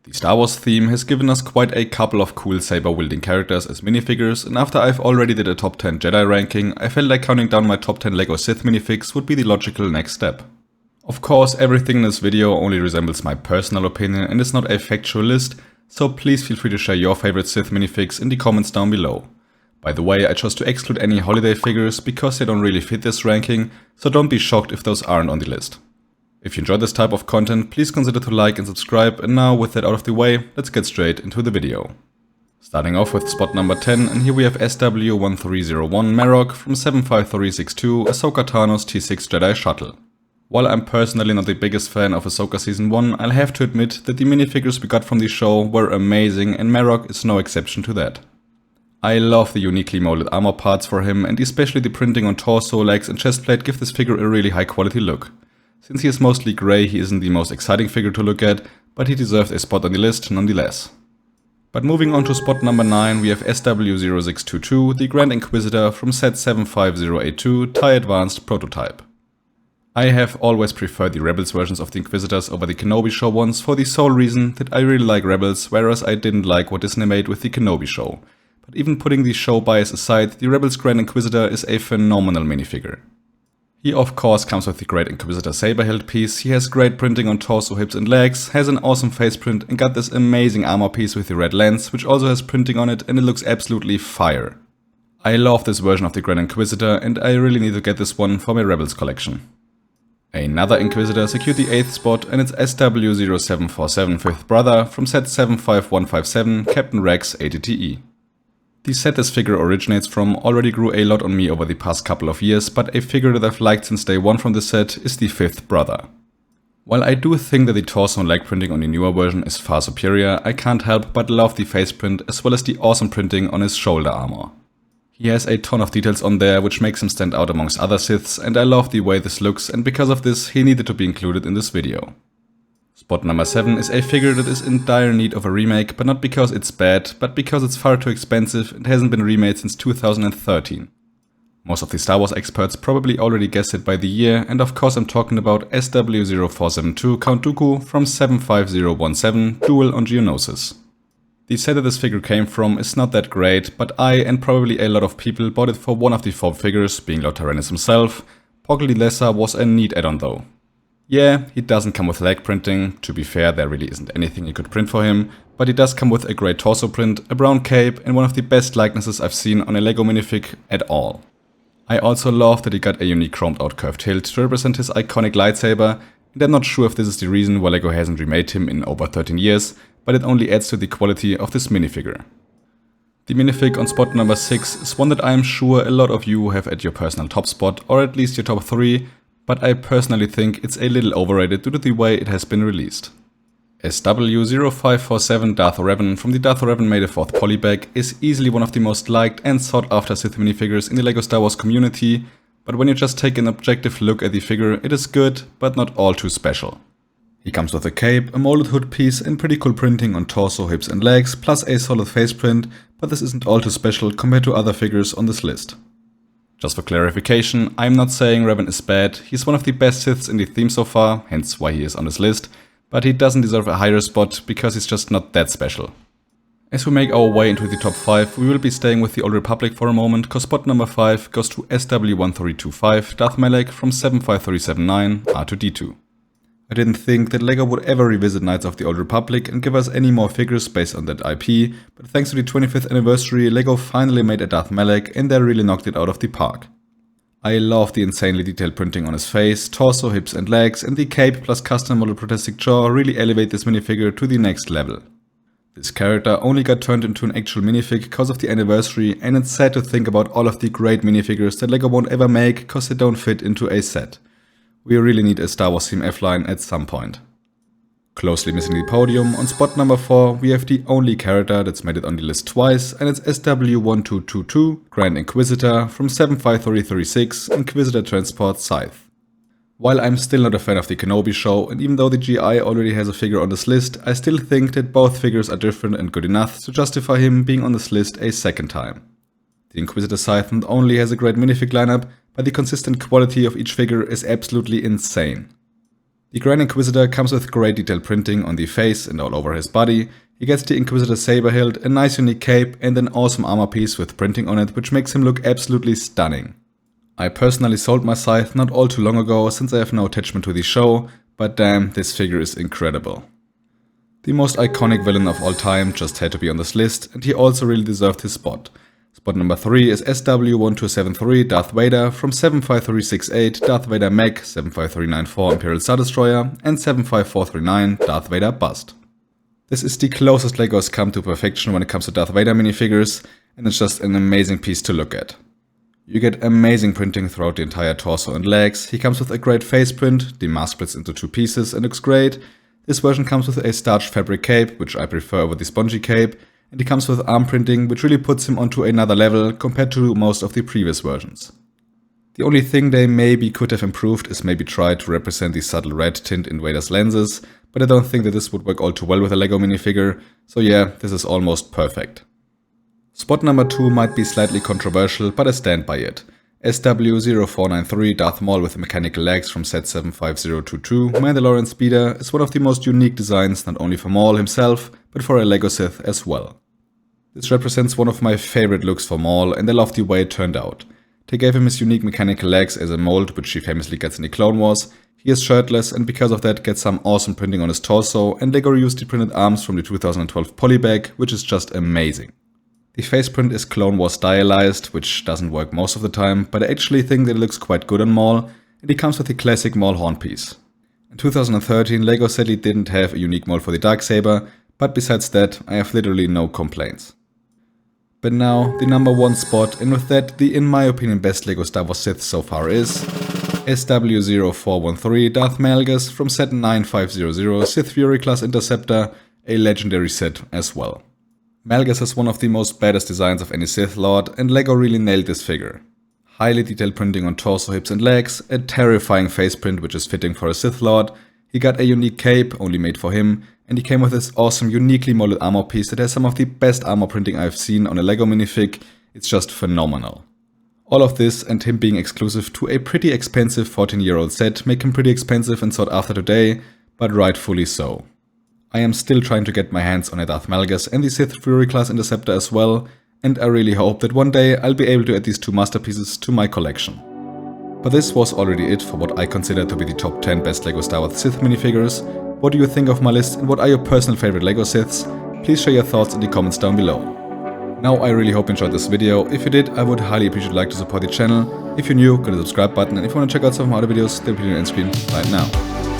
The Star Wars theme has given us quite a couple of cool saber-wielding characters as minifigures, and after I've already did a top 10 Jedi ranking, I felt like counting down my top 10 LEGO Sith minifigs would be the logical next step. Of course, everything in this video only resembles my personal opinion and is not a factual list, so please feel free to share your favorite Sith minifigs in the comments down below. By the way, I chose to exclude any holiday figures because they don't really fit this ranking, so don't be shocked if those aren't on the list. If you enjoy this type of content, please consider to like and subscribe, and now with that out of the way, let's get straight into the video. Starting off with spot number 10, and here we have SW1301 Marok from 75362 Ahsoka Tano's T6 Jedi Shuttle. While I'm personally not the biggest fan of Ahsoka Season 1, I'll have to admit that the minifigures we got from the show were amazing, and Marok is no exception to that. I love the uniquely molded armor parts for him, and especially the printing on torso, legs and chestplate give this figure a really high quality look. Since he is mostly grey, he isn't the most exciting figure to look at, but he deserves a spot on the list nonetheless. But moving on to spot number 9, we have SW0622, the Grand Inquisitor from set 75082 TIE Advanced Prototype. I have always preferred the Rebels versions of the Inquisitors over the Kenobi show ones for the sole reason that I really like Rebels, whereas I didn't like what Disney made with the Kenobi show. But even putting the show bias aside, the Rebels Grand Inquisitor is a phenomenal minifigure. He of course comes with the Great Inquisitor saber hilt piece, he has great printing on torso, hips and legs, has an awesome face print and got this amazing armor piece with the red lens, which also has printing on it and it looks absolutely fire. I love this version of the Grand Inquisitor and I really need to get this one for my Rebels collection. Another Inquisitor secured the 8th spot and it's SW0747 Fifth Brother from set 75157 Captain Rex ATTE. The set this figure originates from already grew a lot on me over the past couple of years, but a figure that I've liked since day one from the set is the Fifth Brother. While I do think that the torso and leg printing on the newer version is far superior, I can't help but love the face print as well as the awesome printing on his shoulder armor. He has a ton of details on there which makes him stand out amongst other Siths, and I love the way this looks, and because of this he needed to be included in this video. Spot number 7 is a figure that is in dire need of a remake, but not because it's bad, but because it's far too expensive and hasn't been remade since 2013. Most of the Star Wars experts probably already guessed it by the year, and of course I'm talking about SW0472 Count Dooku from 75017 Duel on Geonosis. The set that this figure came from is not that great, but I and probably a lot of people bought it for one of the 4 figures, being Lord Tyrannus himself. Poggle the Lesser was a neat add-on though. Yeah, he doesn't come with leg printing, to be fair there really isn't anything you could print for him, but he does come with a great torso print, a brown cape and one of the best likenesses I've seen on a LEGO minifig at all. I also love that he got a unique chromed out curved hilt to represent his iconic lightsaber, and I'm not sure if this is the reason why LEGO hasn't remade him in over 13 years, but it only adds to the quality of this minifigure. The minifig on spot number 6 is one that I am sure a lot of you have at your personal top spot, or at least your top 3, but I personally think it's a little overrated due to the way it has been released. SW0547 Darth Revan from the Darth Revan May the 4th polybag is easily one of the most liked and sought after Sith minifigures in the LEGO Star Wars community, but when you just take an objective look at the figure, it is good, but not all too special. He comes with a cape, a molded hood piece and pretty cool printing on torso, hips and legs, plus a solid face print, but this isn't all too special compared to other figures on this list. Just for clarification, I'm not saying Revan is bad, he's one of the best Siths in the theme so far, hence why he is on this list, but he doesn't deserve a higher spot because he's just not that special. As we make our way into the top 5, we will be staying with the Old Republic for a moment, cause spot number 5 goes to SW1325 Darth Malak from 75379 R2D2. I didn't think that LEGO would ever revisit Knights of the Old Republic and give us any more figures based on that IP, but thanks to the 25th anniversary, LEGO finally made a Darth Malak and they really knocked it out of the park. I love the insanely detailed printing on his face, torso, hips and legs, and the cape plus custom model protestic jaw really elevate this minifigure to the next level. This character only got turned into an actual minifig because of the anniversary, and it's sad to think about all of the great minifigures that LEGO won't ever make cause they don't fit into a set. We really need a Star Wars theme F-line at some point. Closely missing the podium, on spot number 4 we have the only character that's made it on the list twice, and it's SW1222 Grand Inquisitor from 75336 Inquisitor Transport Scythe. While I'm still not a fan of the Kenobi show, and even though the GI already has a figure on this list, I still think that both figures are different and good enough to justify him being on this list a second time. The Inquisitor Scythe not only has a great minifig lineup, but the consistent quality of each figure is absolutely insane. The Grand Inquisitor comes with great detailed printing on the face and all over his body. He gets the Inquisitor saber hilt, a nice unique cape and an awesome armor piece with printing on it, which makes him look absolutely stunning. I personally sold my Scythe not all too long ago since I have no attachment to the show, but damn, this figure is incredible. The most iconic villain of all time just had to be on this list, and he also really deserved his spot. Spot number 3 is SW1273 Darth Vader from 75368 Darth Vader Mech, 75394 Imperial Star Destroyer and 75439 Darth Vader Bust. This is the closest LEGO has come to perfection when it comes to Darth Vader minifigures, and it's just an amazing piece to look at. You get amazing printing throughout the entire torso and legs. He comes with a great face print, the mask splits into 2 pieces and looks great. This version comes with a starched fabric cape, which I prefer over the spongy cape, and he comes with arm printing, which really puts him onto another level compared to most of the previous versions. The only thing they maybe could have improved is maybe try to represent the subtle red tint in Vader's lenses, but I don't think that this would work all too well with a LEGO minifigure, so yeah, this is almost perfect. Spot number 2 might be slightly controversial, but I stand by it. SW0493 Darth Maul with mechanical legs from set 75022 Mandalorian Speeder is one of the most unique designs not only for Maul himself, but for a LEGO Sith as well. This represents one of my favorite looks for Maul, and I love the way it turned out. They gave him his unique mechanical legs as a mold, which he famously gets in the Clone Wars. He is shirtless and because of that gets some awesome printing on his torso, and LEGO reused the printed arms from the 2012 polybag, which is just amazing. The face print is Clone Wars stylized, which doesn't work most of the time, but I actually think that it looks quite good on Maul, and he comes with the classic Maul horn piece. In 2013, LEGO sadly didn't have a unique mold for the Darksaber, but besides that, I have literally no complaints. But now, the number 1 spot, and with that, the in my opinion best LEGO Star Wars Sith so far is SW0413 Darth Malgus from set 9500 Sith Fury Class Interceptor, a legendary set as well. Malgus is one of the most baddest designs of any Sith Lord, and LEGO really nailed this figure. Highly detailed printing on torso, hips and legs, a terrifying face print which is fitting for a Sith Lord, he got a unique cape, only made for him, and he came with this awesome uniquely molded armor piece that has some of the best armor printing I've seen on a LEGO minifig. It's just phenomenal. All of this and him being exclusive to a pretty expensive 14-year-old set make him pretty expensive and sought after today, but rightfully so. I am still trying to get my hands on a Darth Malgus and the Sith Fury Class Interceptor as well, and I really hope that one day I'll be able to add these 2 masterpieces to my collection. But this was already it for what I consider to be the top 10 best LEGO Star Wars Sith minifigures. What do you think of my list and what are your personal favorite LEGO Siths? Please share your thoughts in the comments down below. Now I really hope you enjoyed this video. If you did, I would highly appreciate a like to support the channel. If you're new, go to the subscribe button, and if you want to check out some of my other videos, they'll be on the screen right now.